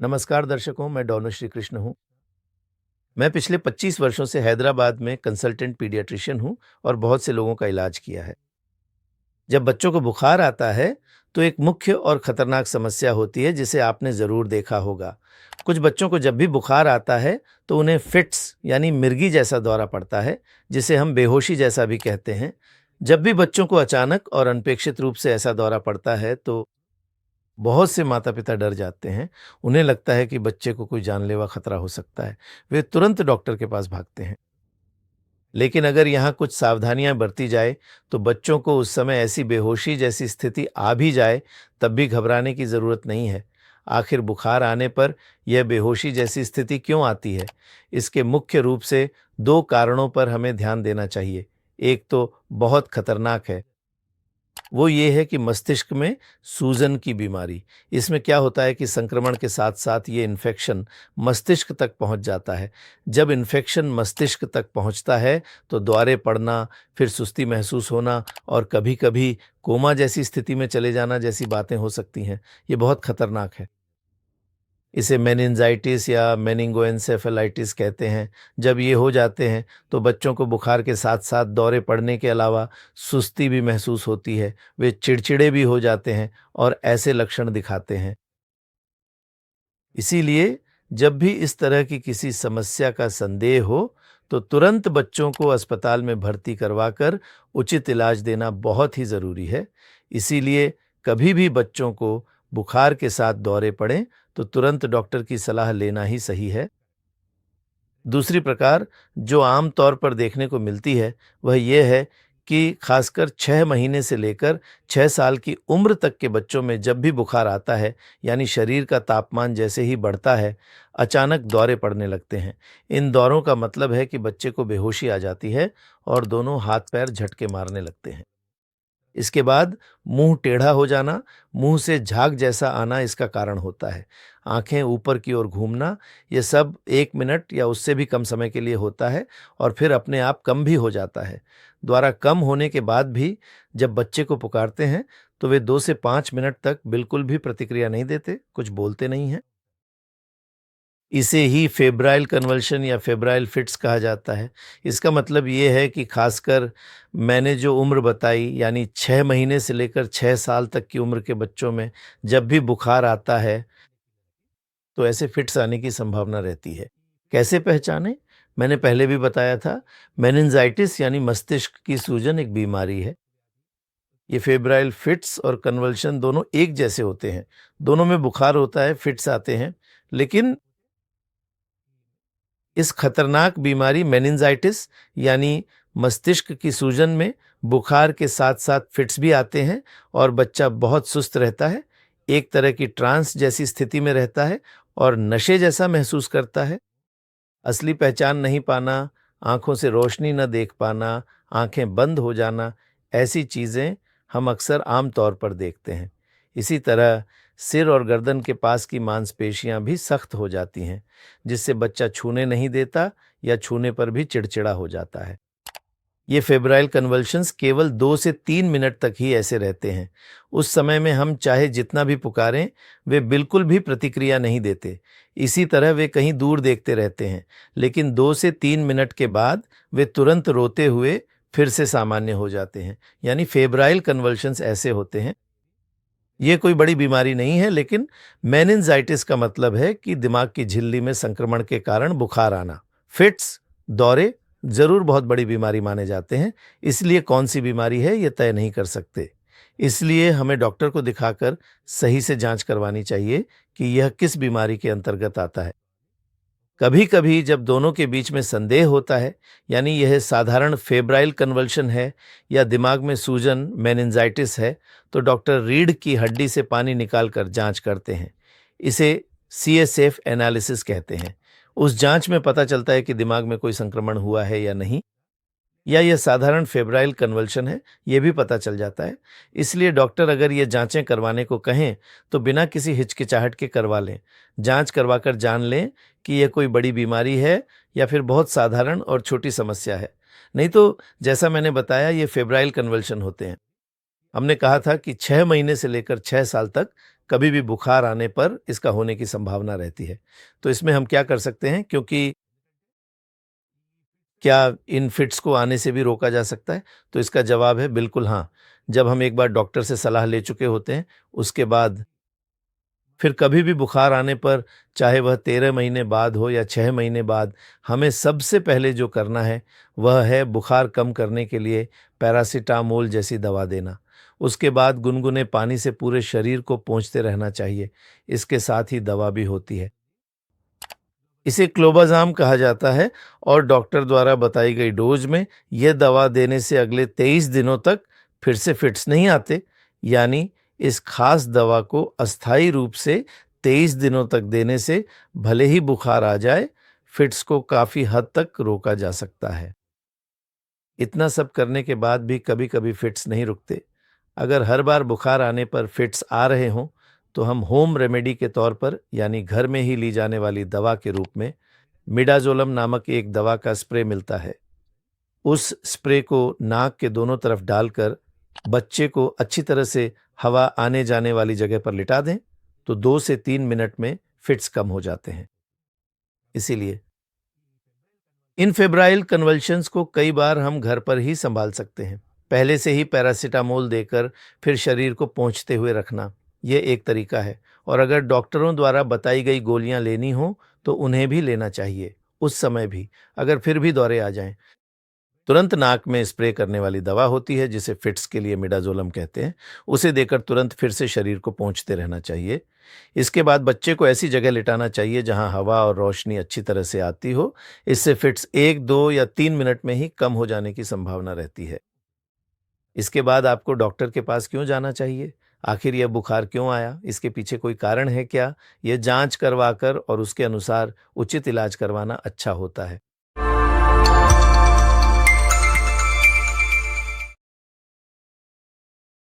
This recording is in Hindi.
नमस्कार दर्शकों, मैं डॉनो श्री कृष्ण हूँ। मैं पिछले 25 वर्षों से हैदराबाद में कंसल्टेंट पीडियाट्रिशियन हूँ और बहुत से लोगों का इलाज किया है। जब बच्चों को बुखार आता है, तो एक मुख्य और खतरनाक समस्या होती है जिसे आपने ज़रूर देखा होगा। कुछ बच्चों को जब भी बुखार आता है, तो उन्हें फिट्स यानी मिर्गी जैसा दौरा पड़ता है, जिसे हम बेहोशी जैसा भी कहते हैं। जब भी बच्चों को अचानक और अनपेक्षित रूप से ऐसा दौरा पड़ता है, तो बहुत से माता-पिता डर जाते हैं। उन्हें लगता है कि बच्चे को कोई जानलेवा खतरा हो सकता है। वे तुरंत डॉक्टर के पास भागते हैं। लेकिन अगर यहाँ कुछ सावधानियाँ बरती जाए, तो बच्चों को उस समय ऐसी बेहोशी जैसी स्थिति आ भी जाए, तब भी घबराने की ज़रूरत नहीं है। आखिर बुखार आने पर यह बेहोशी जैसी स्थिति क्यों आती है? इसके मुख्य रूप से 2 कारणों पर हमें ध्यान देना चाहिए। एक तो बहुत खतरनाक है। वो ये है कि मस्तिष्क में सूजन की बीमारी। इसमें क्या होता है कि संक्रमण के साथ-साथ ये इन्फेक्शन मस्तिष्क तक पहुँच जाता है। जब इन्फेक्शन मस्तिष्क तक पहुँचता है, तो द्वारे पड़ना, फिर सुस्ती महसूस होना और कभी-कभी कोमा जैसी स्थिति में चले जाना जैसी बातें हो सकती हैं। ये बहुत खतरनाक है। इसे मेनिंजाइटिस या मेनिंगोएन्सेफेलाइटिस कहते हैं। जब ये हो जाते हैं, तो बच्चों को बुखार के साथ-साथ दौरे पड़ने के अलावा सुस्ती भी महसूस होती है। वे चिड़चिड़े भी हो जाते हैं और ऐसे लक्षण दिखाते हैं। इसीलिए जब भी इस तरह की किसी समस्या का संदेह हो, तो तुरंत बच्चों को अस्पताल में भर्ती करवाकर उचित इलाज देना बहुत ही ज़रूरी है। इसीलिए कभी भी बच्चों को बुखार के साथ दौरे पड़ें, तो तुरंत डॉक्टर की सलाह लेना ही सही है। दूसरी प्रकार जो आम तौर पर देखने को मिलती है, वह ये है कि खासकर 6 महीने से लेकर 6 साल की उम्र तक के बच्चों में जब भी बुखार आता है, यानी शरीर का तापमान जैसे ही बढ़ता है, अचानक दौरे पड़ने लगते हैं। इन दौरों का मतलब है कि बच्चे को बेहोशी आ जाती है और दोनों हाथ-पैर झटके मारने लगते हैं। इसके बाद मुंह टेढ़ा हो जाना, मुंह से झाग जैसा आना इसका कारण होता है। आंखें ऊपर की ओर घूमना, ये सब 1 मिनट या उससे भी कम समय के लिए होता है और फिर अपने आप कम भी हो जाता है। द्वारा कम होने के बाद भी जब बच्चे को पुकारते हैं, तो वे 2 से 5 मिनट तक बिल्कुल भी प्रतिक्रिया नहीं देते, कुछ बोलते नहीं हैं। इसे ही फेब्राइल कन्वल्शन या फेब्राइल फिट्स कहा जाता है। इसका मतलब ये है कि खासकर मैंने जो उम्र बताई, यानी 6 महीने से लेकर 6 साल तक की उम्र के बच्चों में जब भी बुखार आता है, तो ऐसे फिट्स आने की संभावना रहती है। कैसे पहचानें? मैंने पहले भी बताया था, मेनिंजाइटिस यानी मस्तिष्क की सूजन एक बीमारी है। ये फेब्राइल फिट्स और कन्वल्शन दोनों एक जैसे होते हैं। दोनों में बुखार होता है, फिट्स आते हैं, लेकिन इस खतरनाक बीमारी मेनिंजाइटिस यानी मस्तिष्क की सूजन में बुखार के साथ-साथ फिट्स भी आते हैं और बच्चा बहुत सुस्त रहता है, एक तरह की ट्रांस जैसी स्थिति में रहता है और नशे जैसा महसूस करता है। असली पहचान नहीं पाना, आँखों से रोशनी न देख पाना, आँखें बंद हो जाना, ऐसी चीज़ें हम अक्सर आम तौर पर देखते हैं। इसी तरह सिर और गर्दन के पास की मांसपेशियाँ भी सख्त हो जाती हैं, जिससे बच्चा छूने नहीं देता या छूने पर भी चिड़चिड़ा हो जाता है। ये फेब्राइल कन्वल्शंस केवल 2 से 3 मिनट तक ही ऐसे रहते हैं। उस समय में हम चाहे जितना भी पुकारें, वे बिल्कुल भी प्रतिक्रिया नहीं देते। इसी तरह वे कहीं दूर देखते रहते हैं, लेकिन 2 से 3 मिनट के बाद वे तुरंत रोते हुए फिर से सामान्य हो जाते हैं। यानी फेब्राइल कन्वल्शंस ऐसे होते हैं। ये कोई बड़ी बीमारी नहीं है, लेकिन मेनिंजाइटिस का मतलब है कि दिमाग की झिल्ली में संक्रमण के कारण बुखार आना। फिट्स, दौरे ज़रूर बहुत बड़ी बीमारी माने जाते हैं, इसलिए कौन-सी बीमारी है ये तय नहीं कर सकते। इसलिए हमें डॉक्टर को दिखाकर सही से जाँच करवानी चाहिए कि यह किस बीमारी के अंतर्गत आता है। कभी-कभी जब दोनों के बीच में संदेह होता है, यानी यह साधारण फेब्राइल कन्वल्शन है या दिमाग में सूजन मेनिंजाइटिस है, तो डॉक्टर रीढ़ की हड्डी से पानी निकालकर जांच करते हैं। इसे सीएसएफ एनालिसिस कहते हैं। उस जांच में पता चलता है कि दिमाग में कोई संक्रमण हुआ है या नहीं, या यह साधारण फेब्राइल कन्वल्शन है, ये भी पता चल जाता है। इसलिए डॉक्टर अगर ये जांचें करवाने को कहें, तो बिना किसी हिचकिचाहट के करवा लें। जांच करवाकर जान लें कि यह कोई बड़ी बीमारी है या फिर बहुत साधारण और छोटी समस्या है। नहीं तो जैसा मैंने बताया, ये फेब्राइल कन्वल्शन होते हैं। हमने कहा था कि 6 महीने से लेकर 6 साल तक कभी भी बुखार आने पर इसका होने की संभावना रहती है। तो इसमें हम क्या कर सकते हैं, क्योंकि क्या इन फिट्स को आने से भी रोका जा सकता है? तो इसका जवाब है बिल्कुल हाँ। जब हम एक बार डॉक्टर से सलाह ले चुके होते हैं, उसके बाद फिर कभी भी बुखार आने पर, चाहे वह 13 महीने बाद हो या 6 महीने बाद, हमें सबसे पहले जो करना है, वह है बुखार कम करने के लिए पैरासिटामोल जैसी दवा देना। उसके बाद गुनगुने पानी से पूरे शरीर को पोंछते रहना चाहिए। इसके साथ ही दवा भी होती है। इसे क्लोबाज़ाम कहा जाता है और डॉक्टर द्वारा बताई गई डोज में यह दवा देने से अगले 23 दिनों तक फिर से फिट्स नहीं आते। यानी इस खास दवा को अस्थायी रूप से 23 दिनों तक देने से भले ही बुखार आ जाए, फिट्स को काफ़ी हद तक रोका जा सकता है। इतना सब करने के बाद भी कभी-कभी फिट्स नहीं रुकते। अगर हर बार बुखार आने पर फिट्स आ रहे हों, तो हम होम रेमेडी के तौर पर, यानी घर में ही ली जाने वाली दवा के रूप में, मिडाज़ोलम नामक एक दवा का स्प्रे मिलता है। उस स्प्रे को नाक के दोनों तरफ डालकर बच्चे को अच्छी तरह से हवा आने जाने वाली जगह पर लिटा दें, तो 2 से 3 मिनट में फिट्स कम हो जाते हैं। इसीलिए इन फेब्राइल कन्वल्शंस को कई बार हम घर पर ही संभाल सकते हैं। पहले से ही पैरासिटामोल देकर फिर शरीर को पोंछते हुए रखना, ये एक तरीका है। और अगर डॉक्टरों द्वारा बताई गई गोलियां लेनी हो, तो उन्हें भी लेना चाहिए। उस समय भी अगर फिर भी दौरे आ जाएं, तुरंत नाक में स्प्रे करने वाली दवा होती है, जिसे फिट्स के लिए मिडाज़ोलम कहते हैं। उसे देकर तुरंत फिर से शरीर को पोंछते रहना चाहिए। इसके बाद बच्चे को ऐसी जगह लिटाना चाहिए जहां हवा और रोशनी अच्छी तरह से आती हो। इससे फिट्स 1, 2 या 3 मिनट में ही कम हो जाने की संभावना रहती है। इसके बाद आपको डॉक्टर के पास क्यों जाना चाहिए? आखिर यह बुखार क्यों आया? इसके पीछे कोई कारण है क्या? यह जांच करवाकर और उसके अनुसार उचित इलाज करवाना अच्छा होता है।